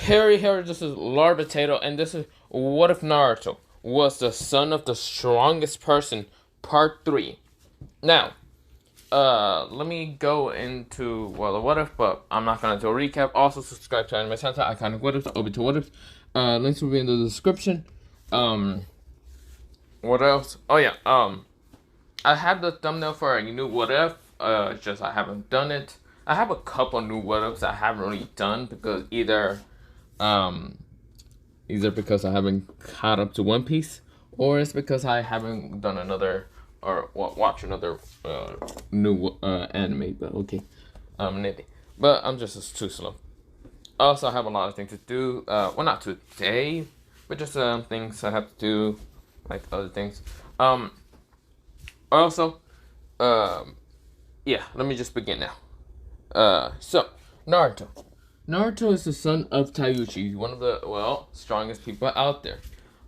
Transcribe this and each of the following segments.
Harry, this is Lord Potato, and this is What If Naruto was the son of the strongest person, part 3. Now, let me go into, well, the what if, but I'm not gonna do a recap. Also, subscribe to Anime Santa, Iconic What If, Obi to What If. Links will be in the description. What else? Oh, yeah, I have the thumbnail for a new What If, it's just I haven't done it. I have a couple new What Ifs I haven't really done because um, either because I haven't caught up to One Piece, or it's because I haven't done another or watch another new anime. But okay, maybe. But I'm just too slow. Also, I have a lot of things to do. Well, not today, but just things I have to do, like other things. Also, yeah. Let me just begin now. So Naruto. Naruto is the son of Taiuchi, one of the, well, strongest people out there.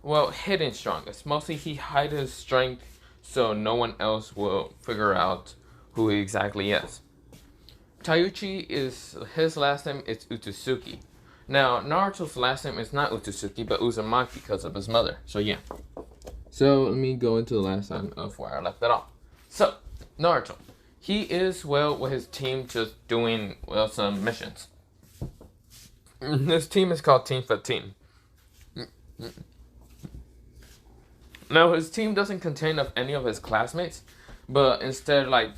Well, hidden strongest. Mostly he hides his strength so no one else will figure out who he exactly is. Taiuchi is, his last name is Utsuki. Now, Naruto's last name is not Utsuki, but Uzumaki because of his mother. So yeah. So let me go into the last time of where I left it off. So, Naruto. He is, well, with his team just doing, well, some missions. His team is called Team 15. Now, his team doesn't contain of any of his classmates, but instead, like,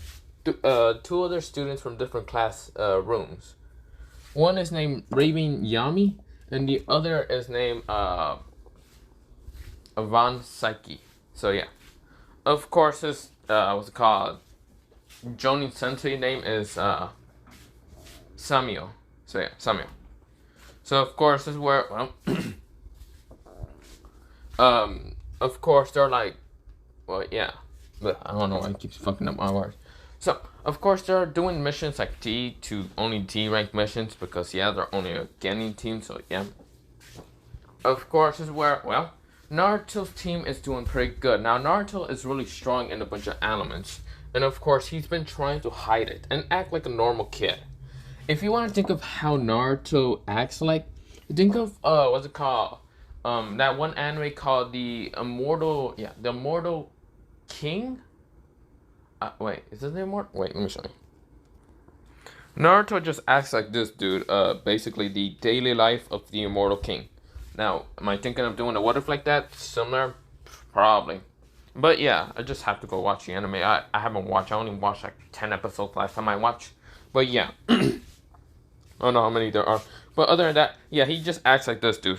two other students from different class rooms. One is named Raven Yami, and the other is named Van Psyche. So, yeah. Of course, his, what's it called? Jonin Sensei name is Samuel. So, yeah, Samuel. So, of course, this is where, well, of course, they're like, well, yeah, but I don't know why I keep fucking up my words. So, of course, they're doing missions like only D rank missions because, yeah, they're only a Genin team, so, yeah. Of course, this is where, well, Naruto's team is doing pretty good. Now, Naruto is really strong in a bunch of elements, and of course, he's been trying to hide it and act like a normal kid. If you want to think of how Naruto acts like, think of, what's it called? That one anime called the Immortal King? Wait, is this the Immortal? Wait, let me show you. Naruto just acts like this dude, basically the daily life of the Immortal King. Now, am I thinking of doing a what if like that? Similar? Probably. But yeah, I just have to go watch the anime. I haven't watched, I only watched like 10 episodes last time I watched. But yeah. I don't know how many there are. But other than that, yeah, he just acts like this, dude.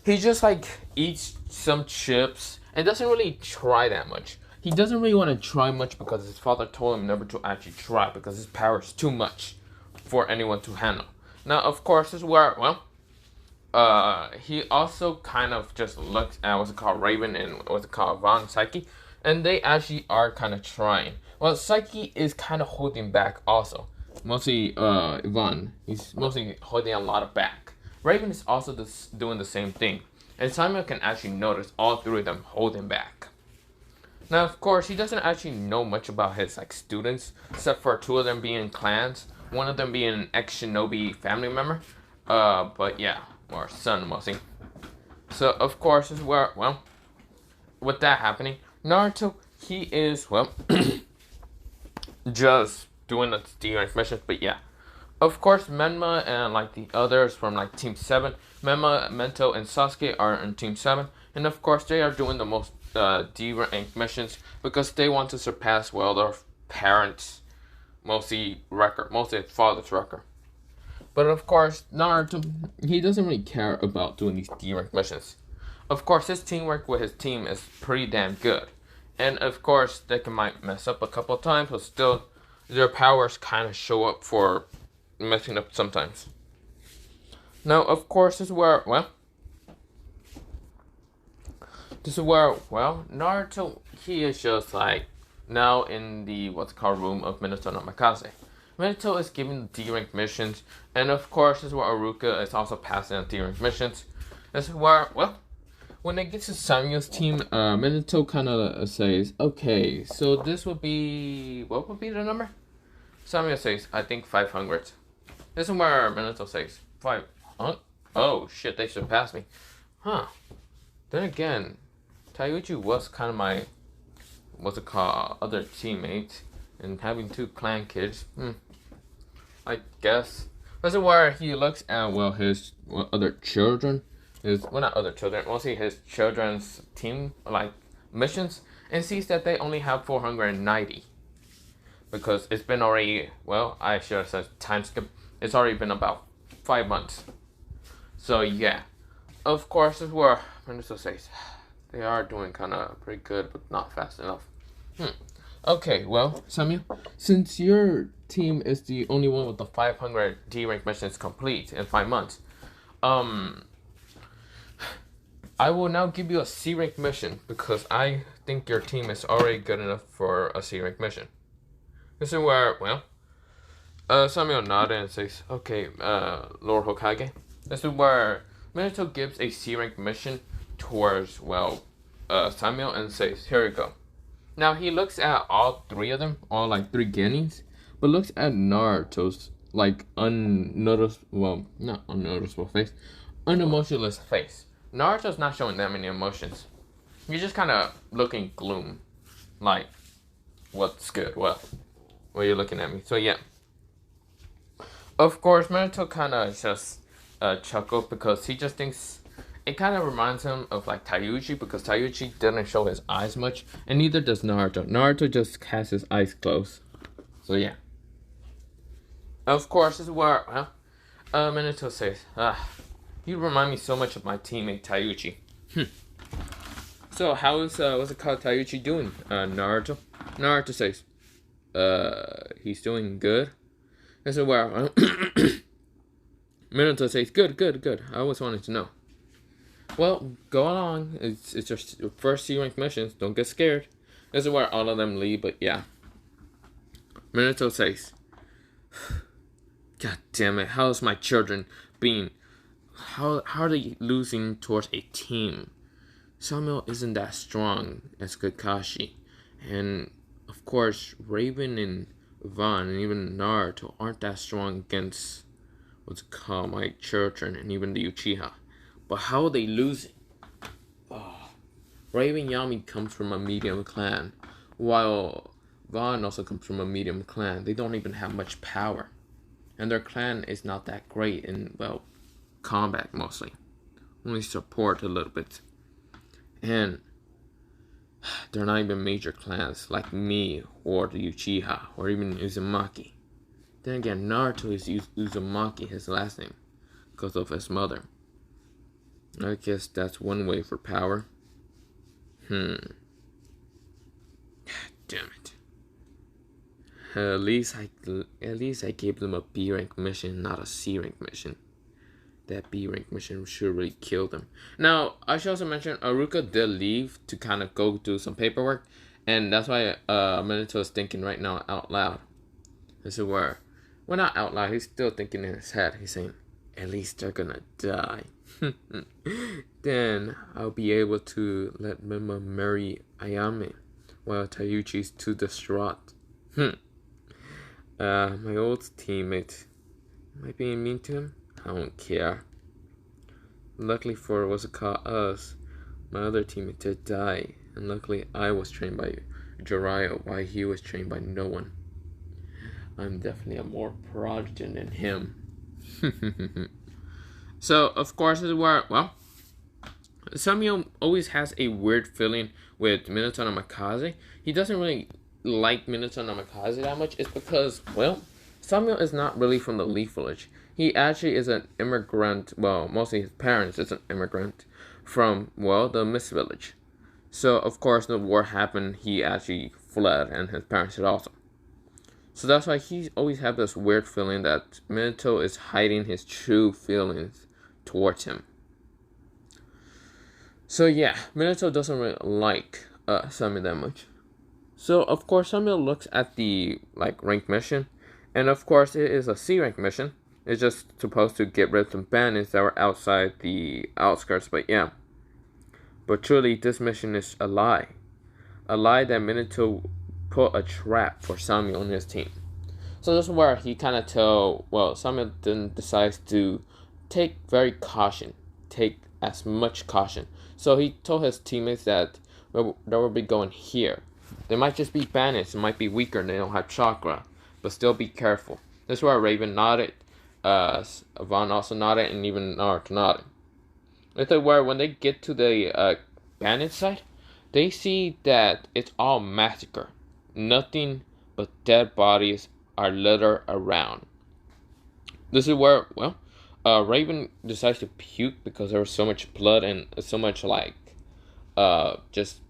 He just, like, eats some chips and doesn't really try that much. He doesn't really want to try much because his father told him never to actually try because his power is too much for anyone to handle. Now, of course, this is where, well, he also kind of just looks at what's it called, Raven and what's it called, Von Psyche, and they actually are kind of trying. Well, Psyche is kind of holding back also. Mostly, Ivan. He's mostly holding a lot of back. Raven is also doing the same thing. And Samuel can actually notice all three of them holding back. Now, of course, he doesn't actually know much about his, like, students, except for two of them being clans. One of them being an ex-shinobi family member. But yeah, or son, mostly. So, of course, is where, well, with that happening, Naruto, he is, well, just doing the D-rank missions, but yeah. Of course, Menma and like the others from like Team 7, Menma, Mento, and Sasuke are in Team 7, and of course they are doing the most D-rank missions because they want to surpass, well, their parents' mostly father's record. But of course, Naruto, he doesn't really care about doing these D-rank missions. Of course, his teamwork with his team is pretty damn good. And of course, they might mess up a couple times, but still, their powers kind of show up for messing up sometimes. Now, of course, this is where, well, Naruto, he is just like, now in the, what's called, room of Minato no Mikaze. Minato is giving D-rank missions, and of course, this is where Aruka is also passing on D-rank missions. This is where, well, when it gets to Samuel's team, Minato kind of says, okay, so this would be, what would be the number? Samuel says, I think 500. This is where Minato says, 5. Huh? Oh, shit, they surpassed me. Huh. Then again, Taiuchi was kind of my, what's it called, other teammate. And having 2 clan kids, I guess. This is where he looks at, well, his other children. Not other children, mostly his children's team, like, missions. And sees that they only have 490. Because it's been already, well, I should have said time skip. It's already been about 5 months. So, yeah. Of course, this is where Minato says they are doing kind of pretty good, but not fast enough. Okay, well, Samuel, since your team is the only one with the 500 D rank missions complete in 5 months, I will now give you a C rank mission because I think your team is already good enough for a C rank mission. This is where, well, Samuel nodded and says, okay, Lord Hokage. This is where Minato gives a C rank mission towards, well, Samuel and says, here you go. Now he looks at all 3 of them, all like 3 guineas, but looks at Naruto's like unnoticeable, well, not unnoticeable face, unemotionless face. Naruto's not showing that many emotions. He's just kind of looking gloom, like, what's good? Well, why are you looking at me? So yeah. Of course, Naruto kind of just chuckled because he just thinks it kind of reminds him of like Taiuchi because Taiuchi didn't show his eyes much, and neither does Naruto. Naruto just has his eyes closed. So yeah. Of course, this is where, well, Minato says, you remind me so much of my teammate Taiuchi. So how is, what's it called, Taiuchi doing, Naruto? Naruto says, he's doing good. This is where, Minato says, good. I always wanted to know. Well, go along. It's your first C-rank missions. Don't get scared. This is where all of them leave, but yeah. Minato says, God damn it, how's my children being? How are they losing towards a team? Samuel isn't that strong as Kakashi. And, of course, Raven and Van and even Naruto aren't that strong against what's called my children and even the Uchiha. But how are they losing? Oh. Raven Yami comes from a medium clan, while Van also comes from a medium clan. They don't even have much power. And their clan is not that great in, well, combat mostly. Only support a little bit. And they're not even major clans like me or the Uchiha or even Uzumaki. Then again, Naruto is Uzumaki, his last name, because of his mother. I guess that's one way for power. God damn it. At least I gave them a B rank mission, not a C rank mission. That B rank mission should really kill them. Now, I should also mention Aruka did leave to kind of go do some paperwork, and that's why Minato is thinking right now out loud. This is where, well, not out loud. He's still thinking in his head. He's saying, at least they're gonna die. Then I'll be able to let Mima marry Ayame while Taiuchi's too distraught. My old teammate. Am I being mean to him? I don't care. Luckily for what's it called us, my other teammate did die, and luckily I was trained by Jiraiya while he was trained by no one. I'm definitely a more prodigy than him. So, of course, this is where, well, Samuel always has a weird feeling with Minato Namikaze. He doesn't really like Minato Namikaze that much. It's because, well, Samuel is not really from the Leaf Village. He actually is an immigrant, well, mostly his parents is an immigrant from, well, the Mist Village. So, of course, the war happened, he actually fled, and his parents did also. So that's why he always had this weird feeling that Minato is hiding his true feelings towards him. So yeah, Minato doesn't really like Samuel that much. So of course Samuel looks at the rank mission, and of course it is a C rank mission. It's just supposed to get rid of some bandits that were outside the outskirts, but yeah. But truly this mission is a lie. A lie that Minato put a trap for Samuel and his team. So this is where he kind of Samuel then decides to take as much caution. So he told his teammates that they will be going here. They might just be banished, they might be weaker, and they don't have chakra, but still be careful. This is where Raven nodded, Vaughn also nodded, and even Naruto nodded. This is where when they get to the banished site, they see that it's all massacre. Nothing but dead bodies are littered around. This is where, Raven decides to puke because there was so much blood and so much just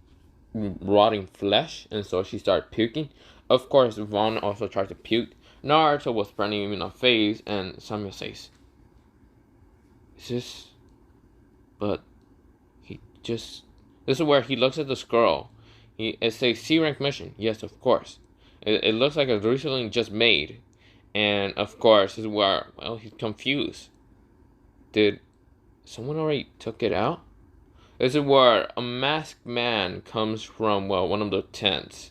rotting flesh, and so she started puking. Of course, Vaughn also tried to puke. Naruto was burning him in the face, and Samuel says, "Is this?" But he just. This is where he looks at the scroll. It says C rank mission. Yes, of course. It looks like it's recently just made, and of course, this is where he's confused. Did someone already took it out? This is where a masked man comes from, one of the tents.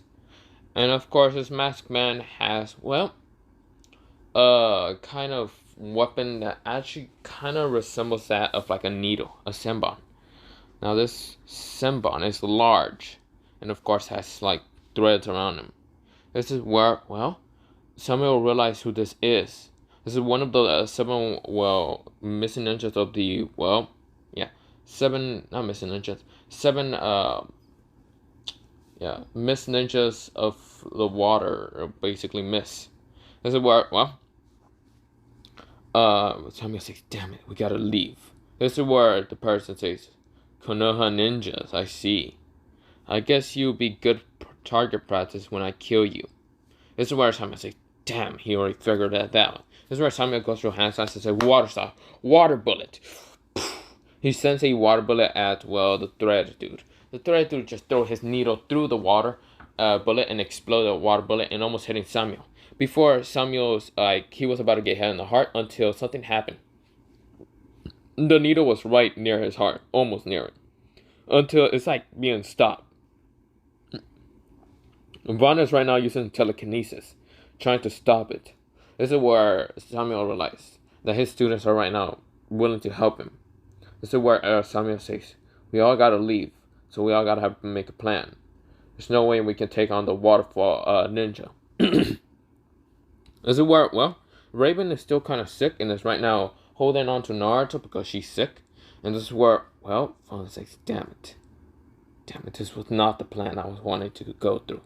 And of course, this masked man has, a kind of weapon that actually kind of resembles that of like a needle, a senbon. Now, this senbon is large, and of course has like threads around him. This is where, Samuel realized who this is. This is one of the seven, missing ninjas of the, seven, not missing ninjas, seven, mist ninjas of the water, or basically mist. This is where, Samuel says, damn it, we gotta leave. This is where the person says, Konoha ninjas, I see. I guess you'll be good target practice when I kill you. This is where Samuel says, damn, he already figured that out. This is where Samuel goes through hand signs and says, water style, water bullet. He sends a water bullet at, the thread dude. The thread dude just throws his needle through the water bullet and exploded the water bullet and almost hitting Samuel. Before Samuel's, he was about to get hit in the heart until something happened. The needle was right near his heart, almost near it. Until it's like being stopped. Vaughn is right now using telekinesis, trying to stop it. This is where Samuel realized that his students are right now willing to help him. This is where Samuel says, we all gotta leave, so we all gotta have to make a plan. There's no way we can take on the waterfall ninja. This is where, Raven is still kind of sick and is right now holding on to Naruto because she's sick. And this is where, Vaughn says, damn it, this was not the plan I was wanting to go through.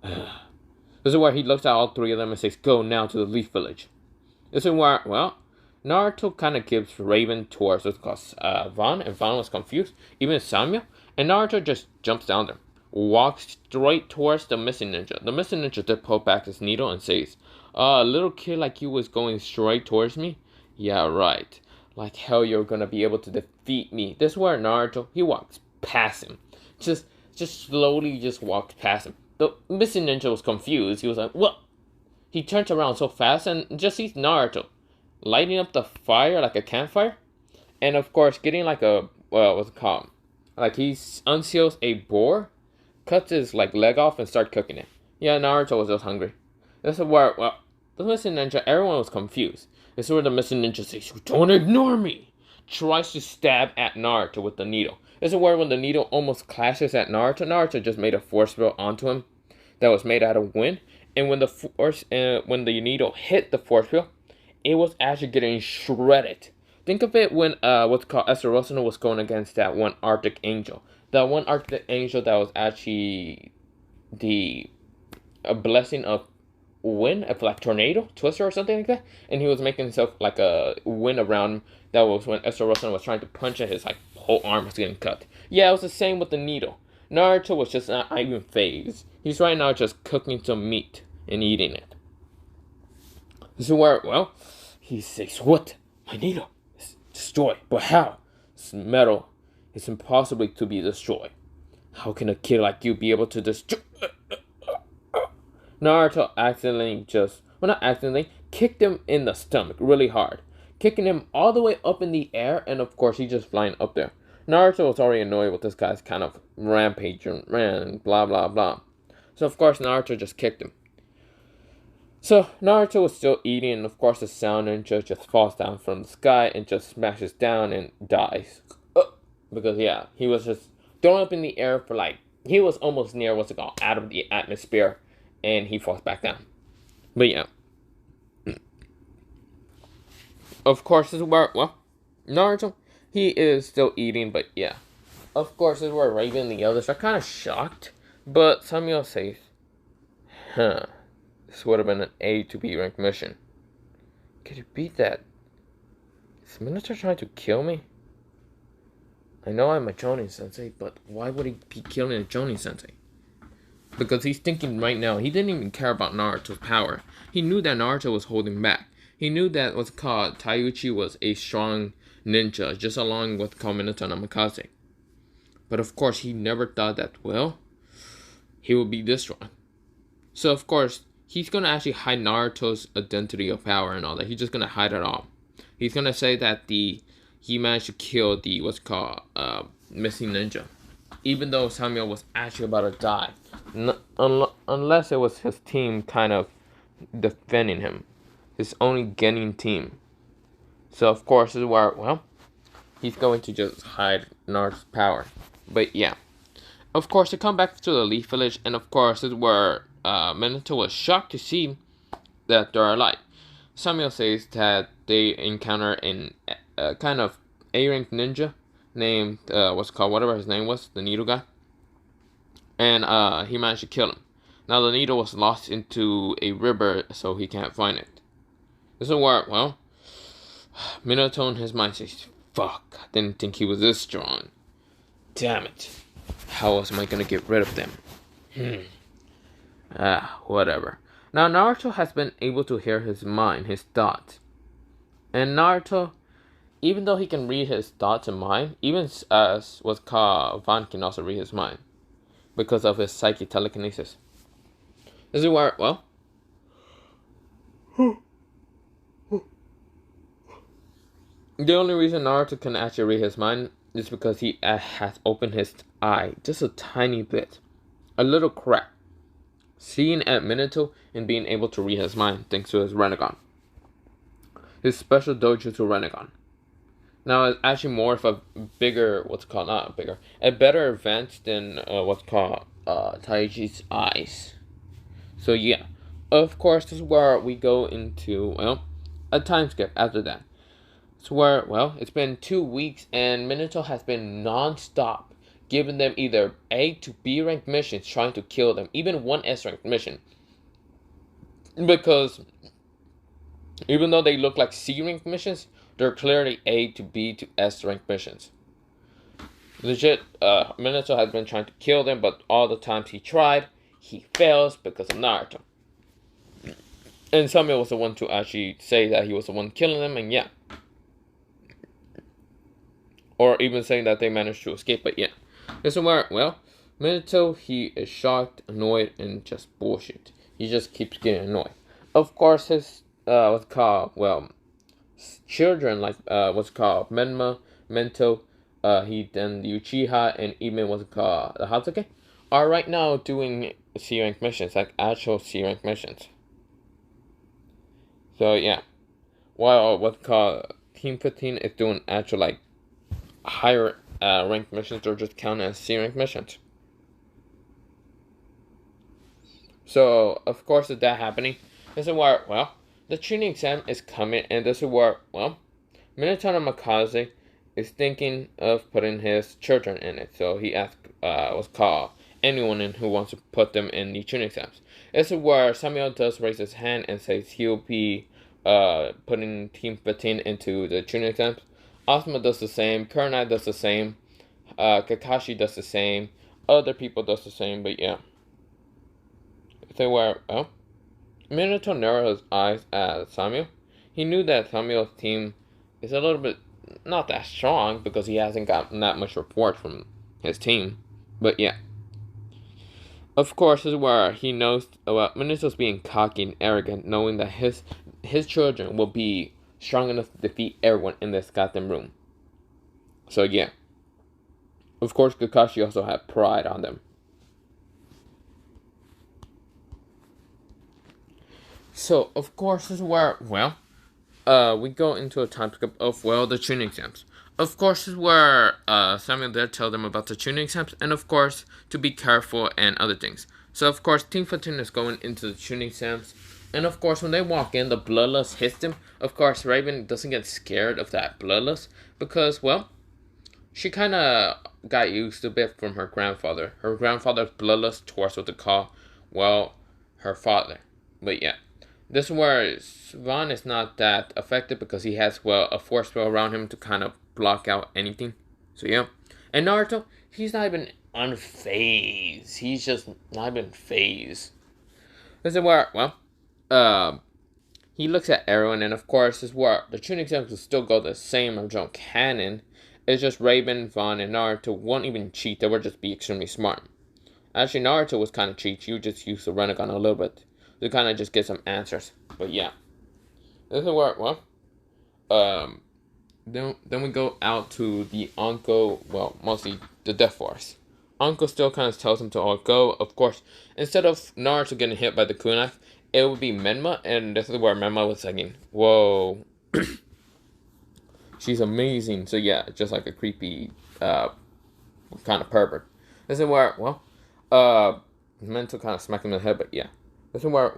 This is where he looks at all three of them and says, go now to the Leaf Village. This is where, Naruto kind of gives Raven towards us because Vaughn, and Vaughn was confused, even Samuel, and Naruto just jumps down there, walks straight towards the missing ninja. The missing ninja did pull back his needle and says, a little kid like you was going straight towards me? Yeah, right. Like hell you're gonna be able to defeat me. This is where Naruto, he walks past him. Just slowly just walked past him. The missing ninja was confused. He was like, what? He turns around so fast and just sees Naruto lighting up the fire like a campfire. And of course, getting like a, what's it called? Like he unseals a boar, cuts his leg off and starts cooking it. Yeah, Naruto was just hungry. This is where, the missing ninja, everyone was confused. This is where the missing ninja says, don't ignore me. Tries to stab at Naruto with the needle. This is where when the needle almost clashes at Naruto, Naruto just made a force field onto him that was made out of wind. And when the needle hit the force field, it was actually getting shredded. Think of it when Estarossano was going against that one Arctic Angel. That one Arctic Angel that was actually a blessing of wind, of like tornado, twister or something like that. And he was making himself like a wind around him. That was when Estarossano was trying to punch at his whole arm was getting cut. Yeah, it was the same with the needle. Naruto was just not even phased. He's right now just cooking some meat and eating it. This is where, he says, what? My needle is destroyed. But how? It's metal. It's impossible to be destroyed. How can a kid like you be able to destroy? Naruto kicked him in the stomach really hard, kicking him all the way up in the air, and of course, he's just flying up there. Naruto was already annoyed with this guy's kind of rampage and blah, blah, blah. So, of course, Naruto just kicked him. So Naruto was still eating, and of course the sound ninja just falls down from the sky and just smashes down and dies. Because yeah, he was just thrown up in the air for like he was almost near what's it called out of the atmosphere, and he falls back down. But yeah, of course this is where Naruto he is still eating, but yeah, of course this is where Raven and the others are kind of shocked. But Samuel says, "Huh, this would have been an A to B rank mission. Could you beat that? Is Minato trying to kill me? I know I'm a Jonin sensei, but why would he be killing a Jonin sensei? Because he's thinking right now, he didn't even care about Naruto's power. He knew that Naruto was holding back. He knew that what's called Taiuchi was a strong ninja, just along with Minato Namikaze. But of course, he never thought that, well, he would be this strong. So of course, he's going to actually hide Naruto's identity of power and all that. He's just going to hide it all. He's going to say that he managed to kill the what's called missing ninja, even though Samuel was actually about to die, unless it was his team kind of defending him, his only getting team. So of course this is where he's going to just hide Naruto's power. But yeah, of course they come back to the Leaf Village, and of course this is where Minato was shocked to see that they're alive. Samuel says that they encounter a kind of A-rank ninja named what's called whatever his name was, the needle guy, and he managed to kill him. Now the needle was lost into a river, so he can't find it. This is where Minato in his mind says, "Fuck! I didn't think he was this strong. Damn it! How else am I gonna get rid of them?" Whatever. Now Naruto has been able to hear his mind, his thoughts. And Naruto, even though he can read his thoughts and mind, even as what's called Van can also read his mind. Because of his psychic telekinesis. This is where, the only reason Naruto can actually read his mind is because he has opened his eye just a tiny bit. A little crack. Seeing at Minato and being able to read his mind thanks to his Rinnegan. His special dojo to Rinnegan. Now it's actually more of a bigger, a better advance than what's called Taiji's eyes. So yeah, of course this is where we go into, a time skip after that. It's where, it's been 2 weeks and Minato has been non-stop giving them either A to B ranked missions trying to kill them, even one S ranked mission. Because even though they look like C ranked missions, they're clearly A to B to S ranked missions. Legit, Minato has been trying to kill them, but all the times he tried, he fails because of Naruto. And Samuel was the one to actually say that he was the one killing them, and yeah. Or even saying that they managed to escape, but yeah. This is where, Minato, he is shocked, annoyed, and just bullshit. He just keeps getting annoyed. Of course, his, children, like, Menma, Mento, he then the Uchiha, and even what's called the Hatsuki, are right now doing C-rank missions, like actual C-rank missions. So yeah, while what's called Team 15 is doing actual like higher ranked missions, they're just counted as C-rank missions. So of course with that happening, this is where the training exam is coming, and this is where Minato Namikaze is thinking of putting his children in it. So he asked what's called anyone in who wants to put them in the tuning exams. This is where Samuel does raise his hand and says he'll be putting Team 15 into the tuning exams. Asuma does the same, Kurenai does the same, Kakashi does the same, other people does the same, but yeah. So where, Minato narrowed his eyes at Samuel. He knew that Samuel's team is a little bit not that strong because he hasn't gotten that much report from his team. But yeah. Of course, this is where he knows about Minato's being cocky and arrogant, knowing that his children will be strong enough to defeat everyone in this goddamn room. So yeah. Of course, Kakashi also had pride on them. So of course this is where we go into a time skip of the tuning exams. Of course this is where Samuel did tell them about the tuning exams and of course to be careful and other things. So of course Team 15 is going into the tuning exams. And of course when they walk in the bloodlust hits them. Of course Raven doesn't get scared of that bloodlust because she kind of got used a bit from her grandfather. Her grandfather's bloodlust towards what they call, her father. But yeah. This is where Vaughn is not that affected because he has, a force spell around him to kind of block out anything. So yeah. And Naruto, he's not even unfazed. He's just not even phased. This is where, he looks at everyone, and of course, this is where the tuning exams will still go the same original canon. It's just Raven, Vaughn, and Naruto won't even cheat. They would just be extremely smart. Actually, Naruto was kind of cheat. You just used the Rinnegan a little bit to kind of just get some answers. But yeah, this is where then we go out to the Anko. Well, mostly the Death Force. Anko still kind of tells him to all go. Of course, instead of Naruto getting hit by the kunai, it would be Menma, and this is where Menma was saying, "Whoa, she's amazing." So yeah, just like a creepy kind of pervert. This is where Mental kind of smacked him in the head, but yeah. This is where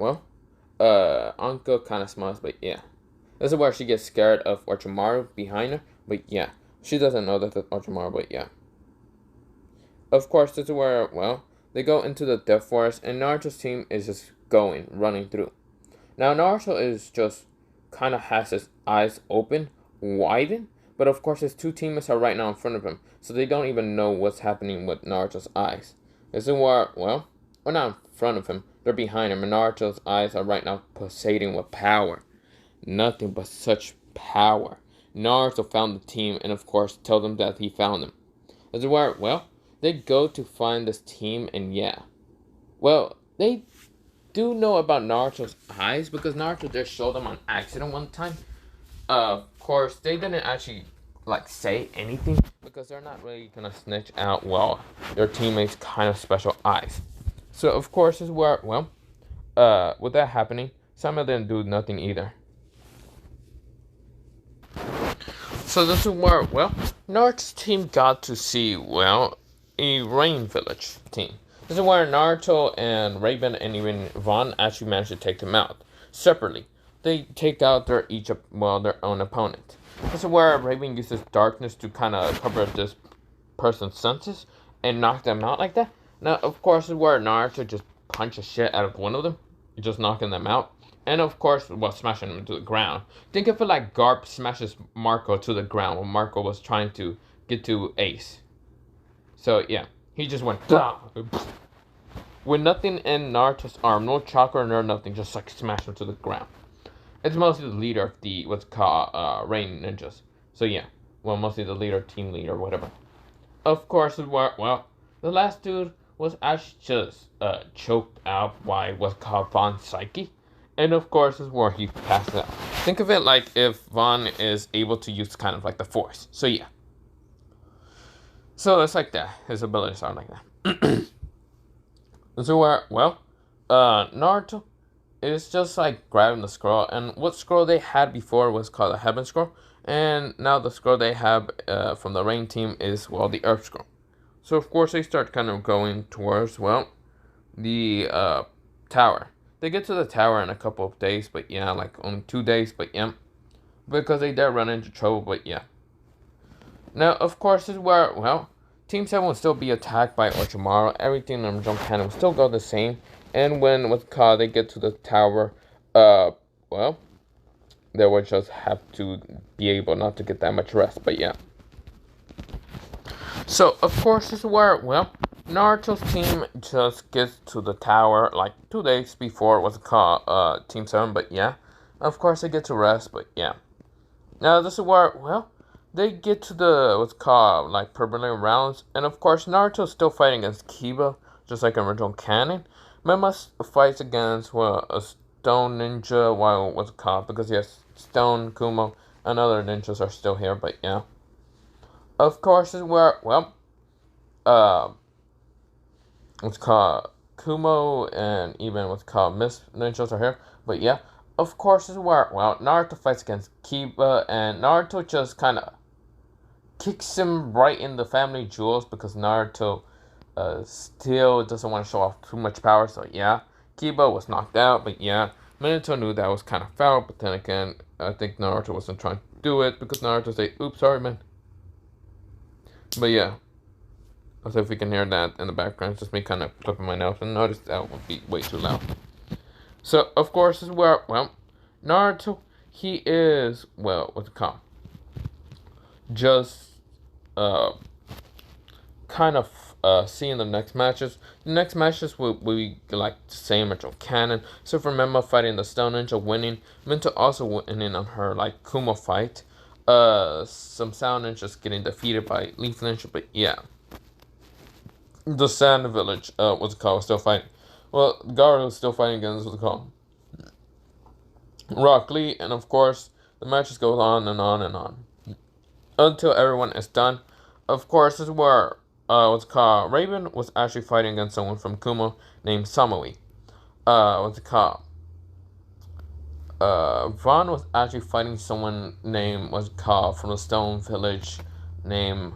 Anko kind of smiles, but yeah. This is where she gets scared of Orochimaru behind her, but yeah. She doesn't know that it's Orochimaru, but yeah. Of course, this is where, they go into the Death Forest, and Naruto's team is just running through. Now, Naruto is just kind of has his eyes open, widen, but of course his two teammates are right now in front of him, so they don't even know what's happening with Naruto's eyes. This is where, they're not in front of him, they're behind him, and Naruto's eyes are right now pulsating with power. Nothing but such power. Naruto found the team, and of course, tell them that he found them. This is where, they go to find this team, and yeah. They do know about Naruto's eyes, because Naruto just showed them on accident one time. Of course, they didn't actually, say anything, because they're not really gonna snitch out, their teammates' kind of special eyes. So, of course, this is where, with that happening, Samuel didn't do nothing either. So this is where, Naruto's team got to see, a Rain Village team. This is where Naruto and Raven and even Vaughn actually managed to take them out. Separately, they take out their own opponent. This is where Raven uses darkness to kind of cover this person's senses and knock them out like that. Now, of course, this is where Naruto just punches shit out of one of them, just knocking them out. And of course, smashing him to the ground. Think of it like Garp smashes Marco to the ground when Marco was trying to get to Ace. So yeah, he just went with nothing in Naruto's arm, no chakra nor nothing, just smash him to the ground. It's mostly the leader of the what's called Rain Ninjas. So yeah, mostly the leader, team leader, whatever. Of course, the last dude was actually just choked out by what's called Von Psyche. And of course, is where he passes out. Think of it like if Vaughn is able to use kind of like the Force. So yeah. So it's like that. His abilities are like that. So where, Naruto is just like grabbing the scroll. And what scroll they had before was called the Heaven Scroll. And now the scroll they have from the Rain team is, the Earth Scroll. So of course they start kind of going towards, the tower. They get to the tower in a couple of days, but yeah, like only 2 days, but yeah. Because they did run into trouble, but yeah. Now, of course, this is where, Team 7 will still be attacked by Orochimaru. Everything in the jump cannon will still go the same. And when, they get to the tower, they will just have to be able not to get that much rest, but yeah. So, of course, this is where, Naruto's team just gets to the tower like 2 days before what's called Team 7, but yeah. Of course they get to rest, but yeah. Now this is where, they get to the what's called like preliminary rounds, and of course Naruto's still fighting against Kiba, just like in original canon. Menma fights against a stone ninja, while what's it called, because yes, Stone, Kumo, and other ninjas are still here, but yeah. Of course this is where, what's called Kumo and even what's called Miss Ninjas are here. But yeah, of course, this is where, well, Naruto fights against Kiba, and Naruto just kind of kicks him right in the family jewels because Naruto still doesn't want to show off too much power. So yeah, Kiba was knocked out, but yeah, Minato knew that was kind of foul. But then again, I think Naruto wasn't trying to do it because Naruto said, "Oops, sorry, man." But yeah, also if we can hear that in the background, it's just me kind of clipping my nails, and notice that would be way too loud. So of course, this is where, well, Naruto, he is, well, what's it called? Just uh kind of seeing the next matches. The next matches will be like the same as canon. So for Mema fighting the Stone Ninja, winning. Minta also winning on her like Kuma fight. Some Sound Ninjas getting defeated by Leaf Ninja, but yeah. The Sand Village, what's it called, still fighting. Well, Gaara was still fighting against what's it called, Rock Lee, and of course the matches go on and on and on until everyone is done. Of course, this is where what's it called, Raven was actually fighting against someone from Kuma named Samui. What's it called? Vaughn was actually fighting someone named, what's it called, from the Stone Village named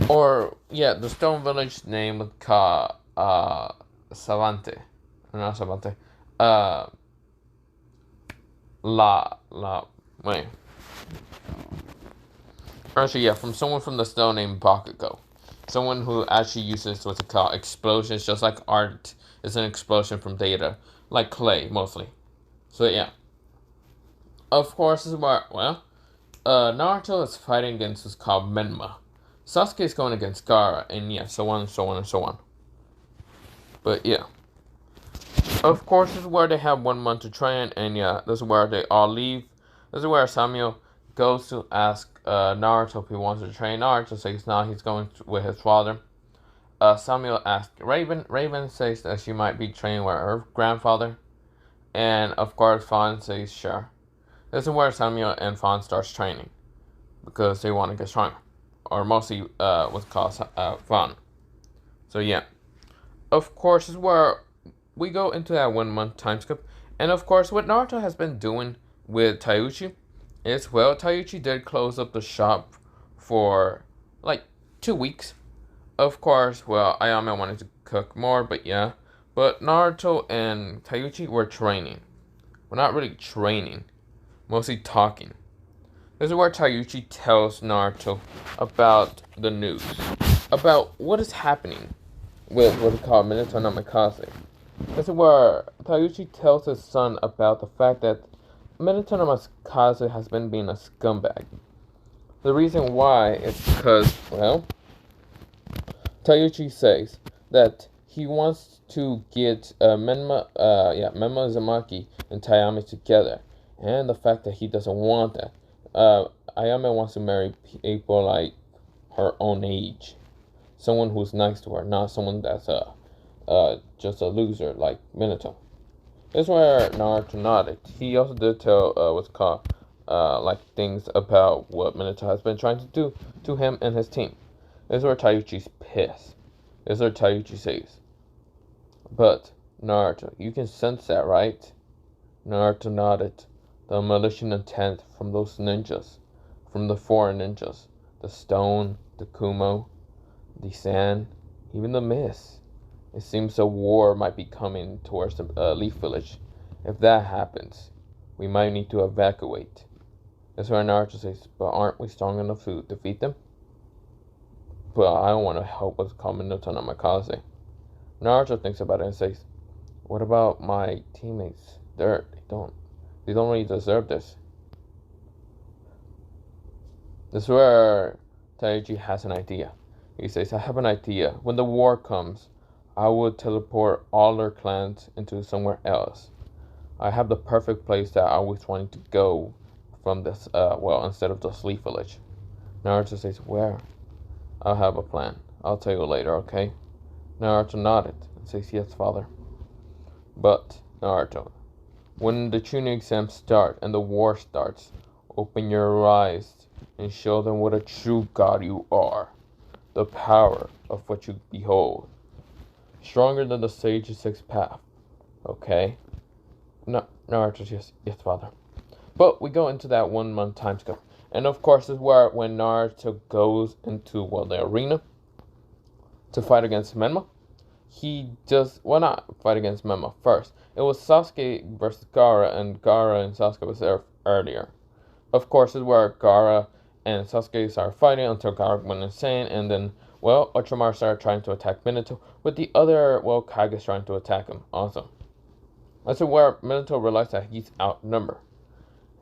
the Stone Village name was called Savante. Not Savante. Wait. Actually, yeah, from someone from the stone named Bakugo. Someone who actually uses what's it called, explosions, just like art is an explosion from data. Like clay, mostly. So, yeah. Of course, this is where, well, Naruto is fighting against what's called Menma. Sasuke is going against Gaara, and yeah, so on and so on and so on. But, yeah. Of course, this is where they have 1 month to train, and yeah, this is where they all leave. This is where Samuel goes to ask Naruto if he wants to train. Naruto says no, he's going with his father. Samuel asks Raven. Raven says that she might be training with her grandfather. And of course, Fawn says sure. This is where Samuel and Fawn starts training because they want to get stronger. Or mostly what's called Fawn. So yeah. Of course, this is where we go into that 1 month time skip. And of course, what Naruto has been doing with Taiuchi is, well, Taiuchi did close up the shop for like 2 weeks. Of course, well, Ayame wanted to cook more, but yeah. But Naruto and Taiuchi were training. Well, not really training, mostly talking. This is where Taiuchi tells Naruto about the news, about what is happening with what's called Minato no Mikaze. This is where Taiuchi tells his son about the fact that Minato no Mikaze has been being a scumbag. The reason why is because, well, Taiuchi says that he wants to get Menma Uzumaki and Tayame together, and the fact that he doesn't want that. Ayame wants to marry people like her own age, someone who's nice to her, not someone that's just a loser like Minato. This is where Naruto nodded. He also did tell what's called like things about what Minato has been trying to do to him and his team. This is where Taiuchi's pissed. This is where Taiuchi says, "But Naruto, you can sense that, right?" Naruto nodded. The malicious intent from those ninjas, from the foreign ninjas, the stone, the Kumo, the sand, even the mist. It seems a war might be coming towards the Leaf Village. If that happens, we might need to evacuate. That's where Naruto says, "But aren't we strong enough to defeat them?" "But I don't want to help what's called Minato no Mikaze." Naruto thinks about it and says, "What about my teammates? They don't really deserve this." This is where Taiuchi has an idea. He says, "I have an idea. When the war comes, I would teleport all their clans into somewhere else. I have the perfect place that I always wanted to go from this, instead of the Leaf Village." Naruto says, "Where?" "I'll have a plan. I'll tell you later, okay?" Naruto nodded and says, "Yes, father." "But, Naruto, when the Chunin exams start and the war starts, open your eyes and show them what a true god you are. The power of what you behold. Stronger than the Sage's sixth path. Okay. No, Naruto, yes, father. But we go into that 1 month time skip. And of course, this is where when Naruto goes into, well, the arena to fight against Menma. He just, well, not fight against Menma first. It was Sasuke versus Gaara, and Gaara and Sasuke was there earlier. Of course, this is where Gaara and Sasuke started fighting until Gaara went insane, and then, well, Orochimaru started trying to attack Minato, with the other, well, Kages trying to attack him also. This is where Minato realized that he's outnumbered.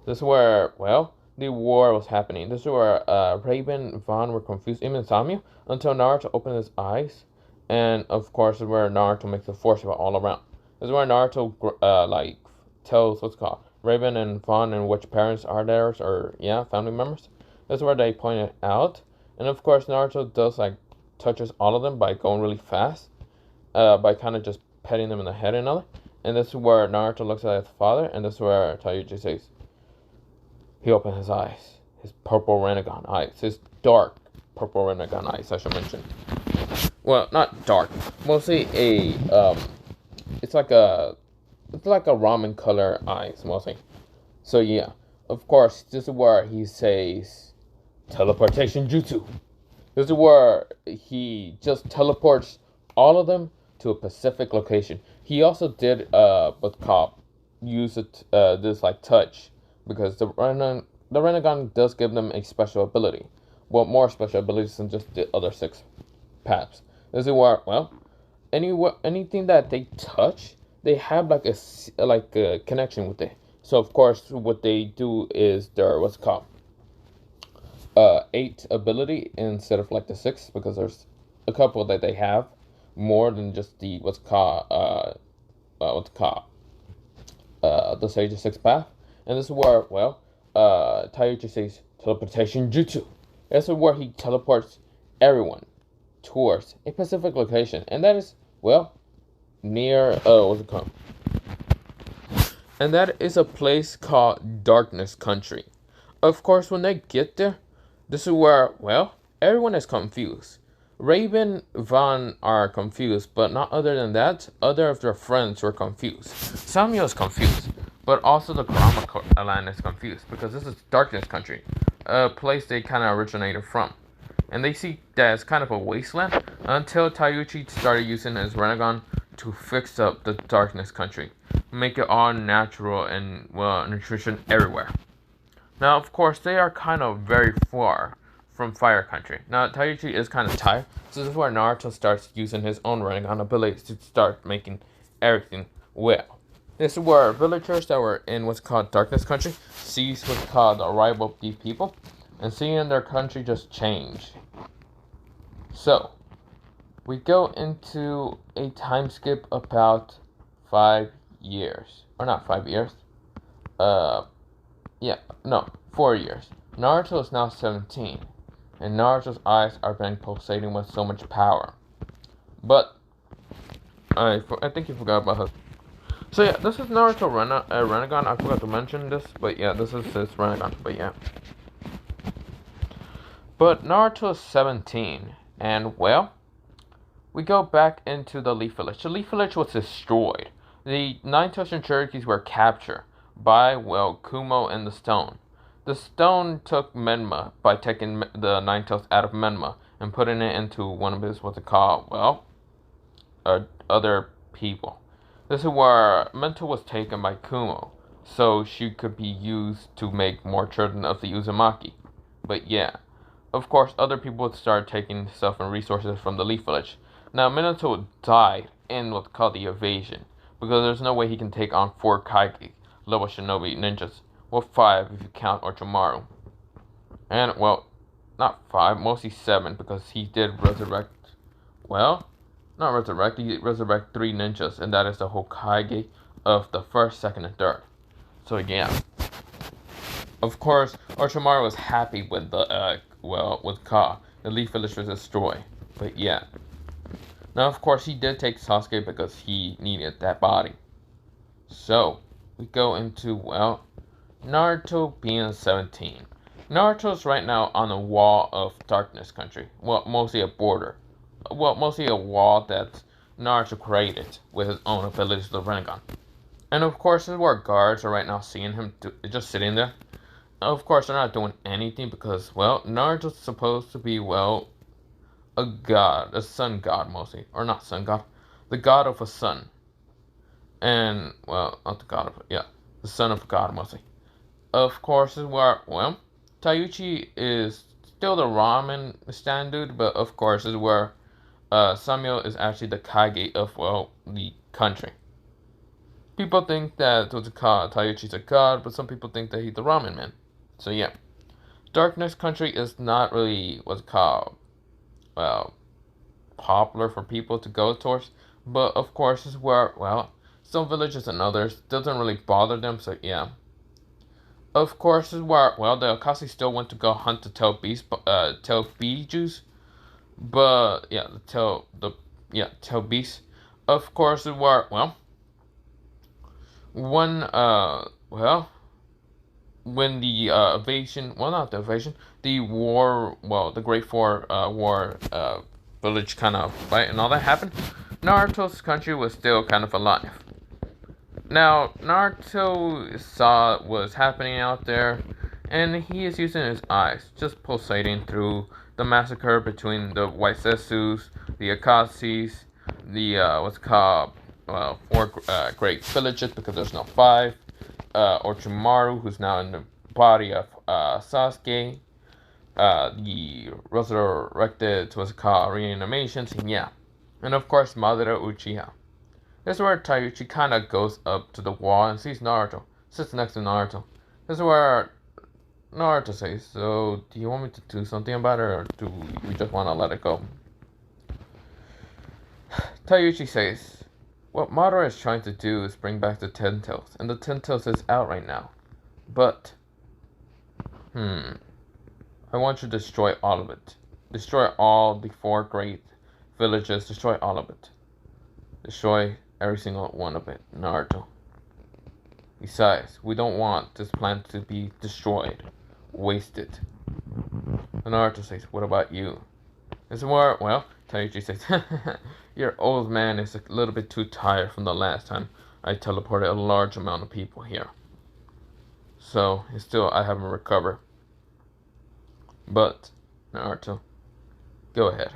This is where, well, the war was happening. This is where Raven and Vaughn were confused, even Samio, until Naruto opened his eyes. And, of course, this is where Naruto makes a force field all around. This is where Naruto, tells, what's it called, Raven and Vaughn and which parents are theirs, or, yeah, family members. This is where they point it out. And, of course, Naruto does, touches all of them by going really fast, by kind of just petting them in the head and all. And this is where Naruto looks at his father, and this is where Taiuchi says, he opened his eyes, his purple Rinnegan eyes, his dark purple Rinnegan eyes, I should mention. Well, not dark, mostly it's like a ramen color eyes, mostly. So yeah, of course, this is where he says, teleportation jutsu. This is where he just teleports all of them to a specific location. He also did, what's called, use this, touch. Because the Rinnegan does give them a special ability. Well, more special abilities than just the other 6 paths. This is where, well, anything that they touch, they have a connection with it. So of course, what they do is their, what's it called, 8 ability instead of the 6, because there's a couple that they have more than just the the Sage of 6 path. And this is where, well, Taiuchi says teleportation jutsu. This is where he teleports everyone towards a specific location. And that is, well, near, what's it called? And that is a place called Darkness Country. Of course, when they get there, this is where, well, everyone is confused. Raven, Vaughn are confused, but not other than that, other of their friends were confused. Samuel is confused. But also the Kurama land is confused, because this is Darkness Country, a place they kind of originated from. And they see that it's kind of a wasteland, until Taiuchi started using his Rinnegan to fix up the Darkness Country. Make it all natural and, well, nutrition everywhere. Now, of course, they are kind of very far from Fire Country. Now, Taiuchi is kind of tired, so this is where Naruto starts using his own Rinnegan abilities to start making everything well. This is where villagers that were in what's called Darkness Country sees what's called the arrival of these people, and seeing their country just change. So, we go into a time skip about 5 years. Or not 5 years. 4 years. Naruto is now 17, and Naruto's eyes are being pulsating with so much power. But, I think you forgot about her. So yeah, this is Naruto Rinnegan. I forgot to mention this, but yeah, this is his Rinnegan. But yeah. But Naruto is 17, and well, we go back into the Leaf Village. The Leaf Village was destroyed. The 9-tailed Jinchurikis were captured by, well, Kumo and the Stone. The Stone took Menma by taking the 9-tails out of Menma and putting it into one of his, what's it called, well, other people. This is where Mento was taken by Kumo, so she could be used to make more children of the Uzumaki. But yeah, of course, other people would start taking stuff and resources from the Leaf Village. Now, Minato died in what's called the Evasion, because there's no way he can take on 4 Kaige level shinobi ninjas. Well, 5 if you count Orochimaru. And, well, not 5, mostly 7, because he did resurrect, well, not resurrect, he resurrect 3 ninjas, and that is the Hokage of the 1st, 2nd, and 3rd. So yeah. Of course, Orochimaru was happy with the, with Ka. The Leaf Village was destroyed. But yeah. Now, of course, he did take Sasuke because he needed that body. So, we go into, well, Naruto being 17. Naruto's right now on the wall of Darkness Country. Well, mostly a border. Well, mostly a wall that's Naruto created with his own abilities, the Rinnegan. And of course, this is where guards are right now seeing him just sitting there. Of course, they're not doing anything because, well, Naruto's supposed to be, well, a god, a sun god mostly. Or not sun god, the god of a sun. And, well, not the god of, yeah, the son of a god mostly. Of course, is where, well, Taiuchi is still the ramen stand dude, but of course, is where Samuel is actually the Kage of, well, the country. People think that Taiuchi's a god, but some people think that he's the ramen man. So yeah, Darkness Country is not really what's called, well, popular for people to go towards. But of course, is where, well, some villages and others doesn't really bother them. So yeah, of course, is where, well, the Akasi still went to go hunt the tail beast, tail Bijus. But yeah, tail beast. Of course, is where, well, one well, when the invasion, well, not the invasion, the war, well, the Great War village kind of fight and all that happened, Naruto's country was still kind of alive. Now, Naruto saw what was happening out there, and he is using his eyes, just pulsating through the massacre between the White Setsus, the Akasis, the, what's called, well, 4 great villages, because there's now 5, Orochimaru, who's now in the body of Sasuke, the resurrected, what's called, reanimations, and yeah. And of course, Madara Uchiha. This is where Taiuchi kind of goes up to the wall and sees Naruto, sits next to Naruto. This is where Naruto says, so, do you want me to do something about it, or do we just want to let it go? Taiuchi says, what Madara is trying to do is bring back the Ten Tails, and the Ten Tails is out right now. But, I want you to destroy all of it. Destroy all the 4 great villages, destroy all of it. Destroy every single one of it, Naruto. Besides, we don't want this planet to be destroyed, wasted. And Naruto says, what about you? This is where, well, Taiuchi says, your old man is a little bit too tired from the last time I teleported a large amount of people here. So, still, I haven't recovered. But, Naruto, go ahead.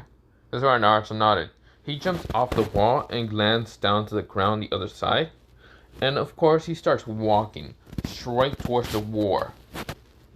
This is where Naruto nodded. He jumps off the wall and lands down to the ground the other side. And of course, he starts walking straight towards the war.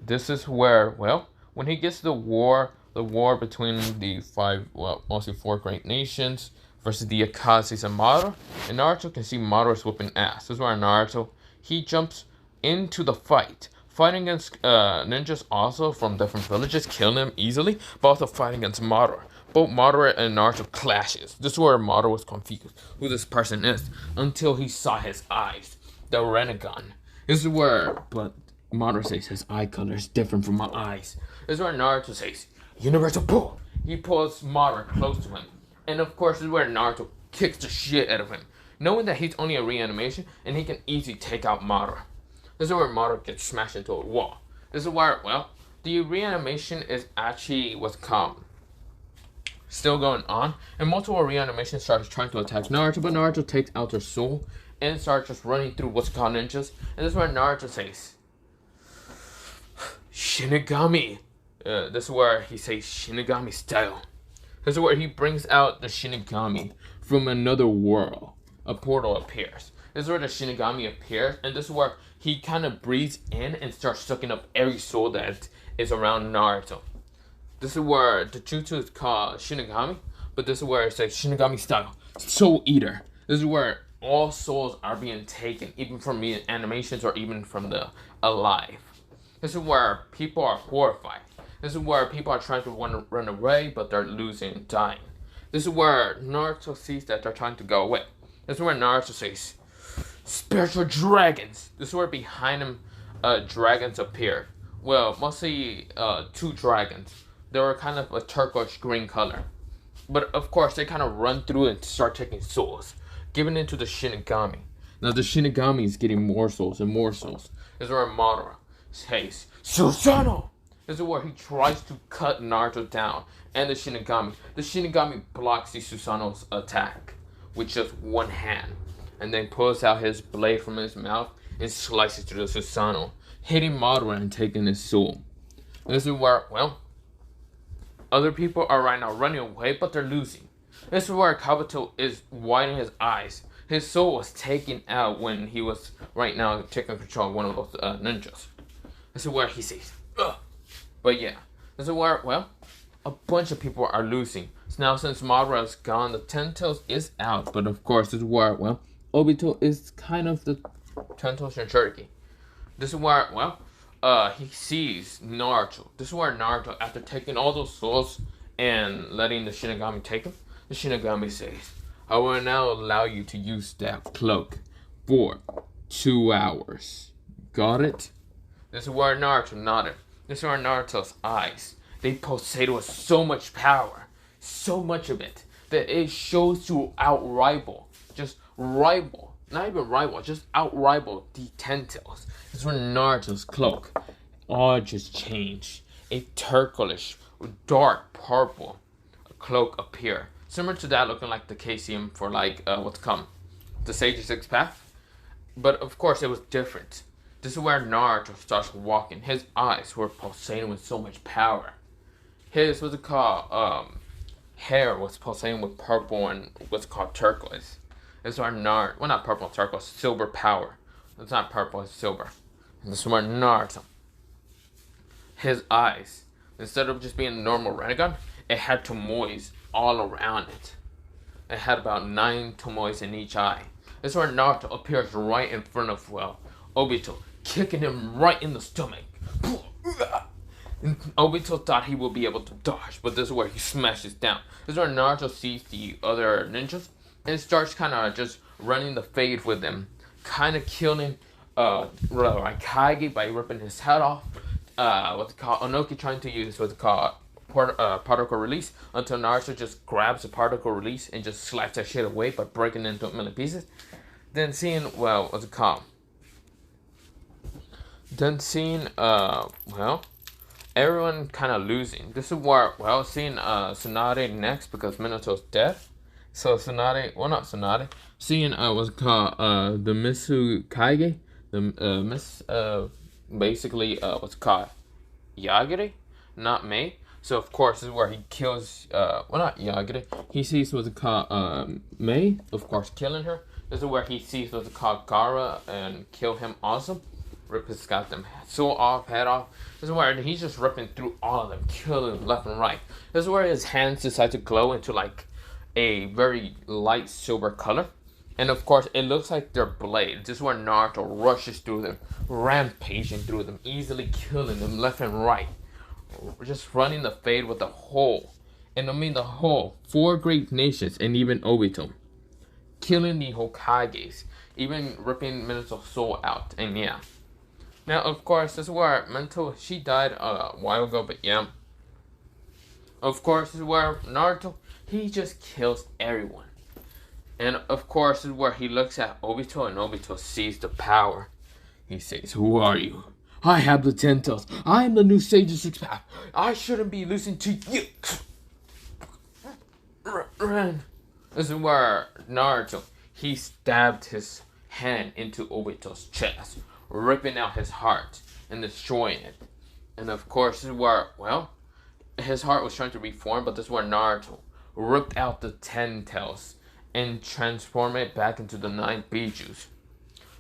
This is where, well, when he gets to the war between the 5, well, mostly 4 great nations versus the Akazis and Madara. And Naruto can see Madara's whooping ass. This is where Naruto, he jumps into the fight. Fighting against ninjas also from different villages, killing them easily, but also fighting against Madara. Both Madara and Naruto clashes. This is where Madara was confused who this person is until he saw his eyes, the Rinnegan. This is where, but Madara says his eye color is different from my eyes. This is where Naruto says, Universal Pull. He pulls Madara close to him. And of course, this is where Naruto kicks the shit out of him, knowing that he's only a reanimation and he can easily take out Madara. This is where Madara gets smashed into a wall. This is where, well, the reanimation is actually what's called still going on, and multiple reanimations starts trying to attack Naruto, but Naruto takes out their soul and starts just running through what's called ninjas. And this is where Naruto says, Shinigami. This is where he says Shinigami style. This is where he brings out the Shinigami from another world. A portal appears. This is where the Shinigami appears, and this is where he kind of breathes in and starts sucking up every soul that is around Naruto. This is where the jutsu is called Shinigami, but this is where it says Shinigami style, Soul Eater. This is where all souls are being taken, even from the animations or even from the alive. This is where people are horrified. This is where people are trying to run away, but they're losing and dying. This is where Naruto sees that they're trying to go away. This is where Naruto says, spiritual dragons. This is where behind him, dragons appear. Well, mostly 2 dragons. They were kind of a turquoise green color. But of course, they kind of run through and start taking souls, giving it to the Shinigami. Now the Shinigami is getting more souls and more souls. This is where Madara says, Susanoo! This is where he tries to cut Naruto down and the Shinigami. The Shinigami blocks the Susanoo's attack. with just one hand, and then pulls out his blade from his mouth and slices through the Susanoo, hitting Madara and taking his soul. This is where, well, other people are right now running away, but they're losing. This is where Kabuto is widening his eyes. His soul was taken out when he was right now taking control of one of those ninjas. This is where he says, ugh. But yeah, this is where, well, a bunch of people are losing. So now since Madara is gone, the Ten Tails is out. But of course, this is where, well, Obito is kind of the Ten Tails Shinchuriki. This is where, well, he sees Naruto. This is where Naruto, after taking all those souls and letting the Shinigami take them, the Shinigami says, I will now allow you to use that cloak for 2 hours. Got it? This is where Naruto nodded. This is where Naruto's eyes, they pulsated with so much power, so much of it, that it shows to outrival, just rival, not even rival, just outrival the Ten Tails. This is where Naruto's cloak all just changed. A turquoise, dark purple cloak appeared. Similar to that, looking like the KCM for like what's come, the Sage Six Path. But of course, it was different. This is where Naruto starts walking. His eyes were pulsating with so much power. His what's it called? Hair was pulsating with purple and what's called turquoise. This is where Naruto, well not purple, turquoise, silver power. It's not purple, it's silver. And this is where Naruto, his eyes, instead of just being a normal Rinnegan, it had tomoes all around it. It had about 9 tomoes in each eye. This is where Naruto appears right in front of, well, Obito, kicking him right in the stomach. And Obito thought he would be able to dodge, but this is where he smashes down. This is where Naruto sees the other ninjas and starts kind of just running the fade with them, kind of killing Kage by ripping his head off. What's it called? Onoki trying to use what's it called? Particle release, until Naruto just grabs the particle release and just slaps that shit away by breaking it into a million pieces. Then seeing, well, what's it called? Then seeing, well, everyone kind of losing. This is where, well, seeing Tsunade next because Minato's dead. So Tsunade, well not Tsunade, seeing what's it called, the Misu Kage, the basically what's it called, Yagiri, not Mei. So of course this is where he kills, well not Yagiri, he sees what's it called, Mei, of course killing her. This is where he sees what's it called, Gaara, and kill him also. Rip his goddamn soul off, head off. This is where he's just ripping through all of them, killing them left and right. This is where his hands decide to glow into like a very light silver color. And of course it looks like they're blades. This is where Naruto rushes through them, rampaging through them, easily killing them left and right. Just running the fade with the whole, and I mean the whole 4 great nations and even Obito. Killing the Hokages, even ripping Minato's soul out, and yeah. Now, of course, this is where Minато, she died a while ago, but yeah. Of course, this is where Naruto, he just kills everyone. And of course, this is where he looks at Obito, and Obito sees the power. He says, who are you? I have the 10 Tails. I am the new Sage of Six Path. I shouldn't be listening to you. Run. This is where Naruto, he stabbed his hand into Obito's chest, ripping out his heart and destroying it. And of course, this is where, well, his heart was trying to reform, but this is where Naruto ripped out the 10 Tails and transformed it back into the 9 Bijus.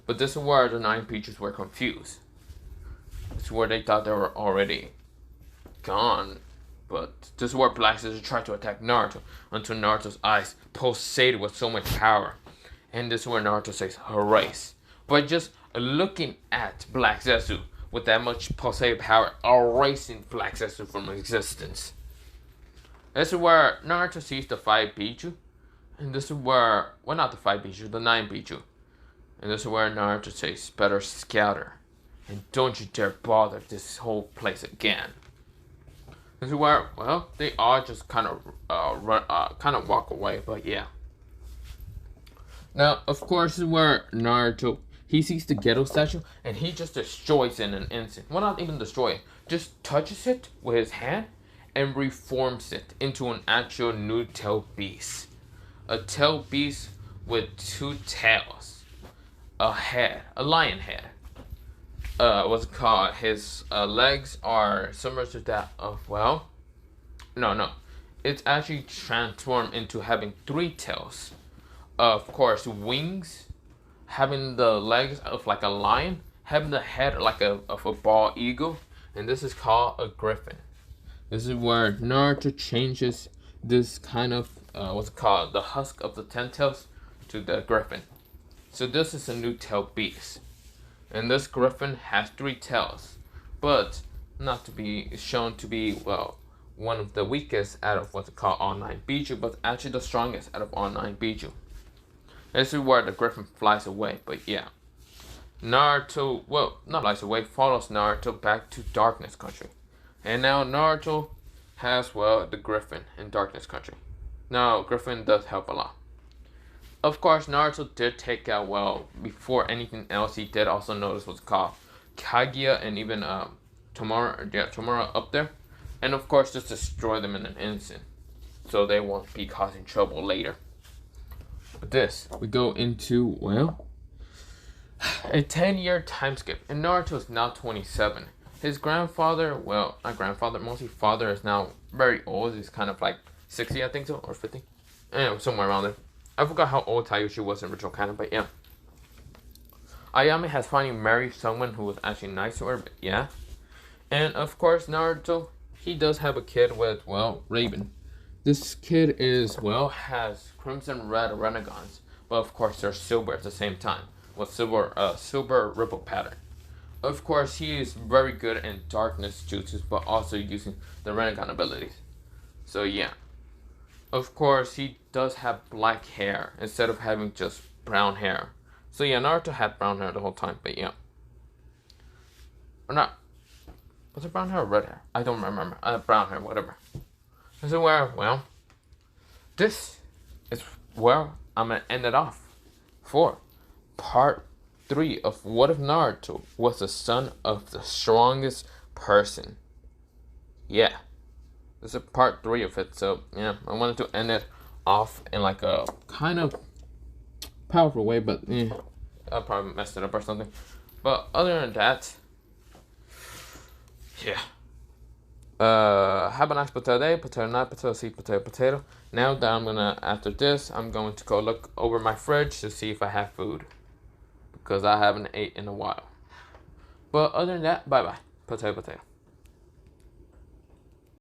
But this is where the 9 Bijus were confused. This is where they thought they were already gone. But this is where Black Scissors tried to attack Naruto until Naruto's eyes pulsated with so much power. And this is where Naruto says, erase. By just looking at Black Zetsu with that much pulsated power, erasing Black Zetsu from existence. This is where Naruto sees the 5 Biju. And this is where, well not the 5 Biju, the 9 Biju. And this is where Naruto says, better scatter. And don't you dare bother this whole place again. This is where, well, they all just kind of walk away, but yeah. Now, of course, this is where Naruto, he sees the Geto statue, and he just destroys it in an instant. Well, not even destroy it, just touches it with his hand, and reforms it into an actual new tail beast. A tail beast with two tails, a head, a lion head. What's it called? His legs are similar to that of, well, no. It's actually transformed into having three tails. Of course, wings, having the legs of like a lion, having the head like of a bald eagle, and this is called a griffin. This is where Naruto changes this kind of what's it called, the husk of the 10 tails to the griffin. So this is a new tail beast, and this griffin has three tails, but not to be shown to be, well, one of the weakest out of what's called all 9 Biju, but actually the strongest out of all 9 Biju. This is where the griffin flies away, but yeah. Naruto, well, not flies away, follows Naruto back to Darkness Country. And now Naruto has, well, the griffin in Darkness Country. Now, griffin does help a lot. Of course, Naruto did take out, well, before anything else, he did also notice what's called Kaguya and even Tomura up there. And of course, just destroy them in an instant, so they won't be causing trouble later. But this, we go into, well, a 10-year time skip, and Naruto is now 27. His grandfather, well, not grandfather, mostly father, is now very old. He's kind of like 60, I think so, or 50. Anyway, somewhere around there. I forgot how old Taiuchi was in original canon, but yeah. Ayame has finally married someone who was actually nice to her, but yeah. And of course, Naruto, he does have a kid with, well, Raven. This kid is, well, has crimson red renegons, but of course they're silver at the same time, with silver ripple pattern. Of course, he is very good in darkness jutsus, but also using the renegon abilities. So yeah. Of course, he does have black hair instead of having just brown hair. So yeah, Naruto had brown hair the whole time, but yeah. Or not. Was it brown hair or red hair? I don't remember. Brown hair, whatever. This is where, well, this is where I'm going to end it off for part 3 of What If Naruto Was the Son of the Strongest Person. Yeah. This is part 3 of it, so yeah, I wanted to end it off in like a kind of powerful way, but yeah, I probably messed it up or something. But other than that, yeah. Have a nice potato day, potato night, potato seed, potato. Now that I'm gonna, after this, I'm going to go look over my fridge to see if I have food, because I haven't ate in a while. But other than that, bye bye. Potato.